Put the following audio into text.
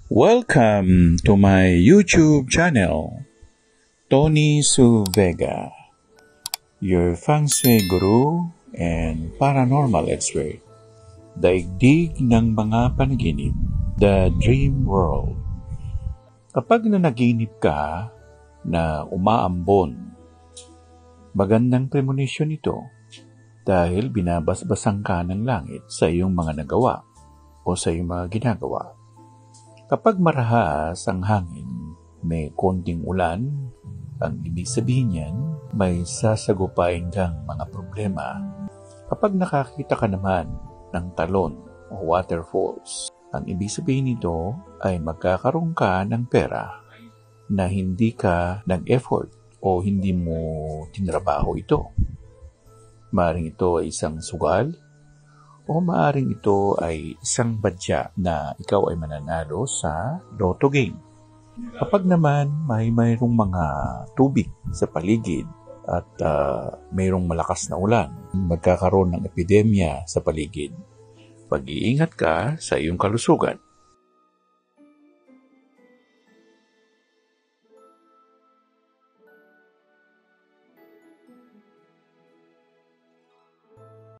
Welcome to my YouTube channel, Tony Su Vega, your feng shui guru and paranormal expert. Daigdig ng mga panaginip, the dream world. Kapag nanaginip ka na umaambon, magandang premonition ito dahil binabasbasan ka ng langit sa iyong mga nagawa o sa iyong mga ginagawa. Kapag marahas ang hangin, may konting ulan, ang ibig sabihin niyan, may sasagupain kang mga problema. Kapag nakakita ka naman ng talon o waterfalls, ang ibig sabihin nito ay magkakaroon ka ng pera na hindi ka nag-effort o hindi mo tinrabaho ito. Maaring ito ay isang sugal o maaring ito ay isang badya na ikaw ay mananalo sa lotto game. Kapag naman mayroong mga tubig sa paligid at mayroong malakas na ulan, magkakaroon ng epidemya sa paligid. Pag-iingat ka sa iyong kalusugan.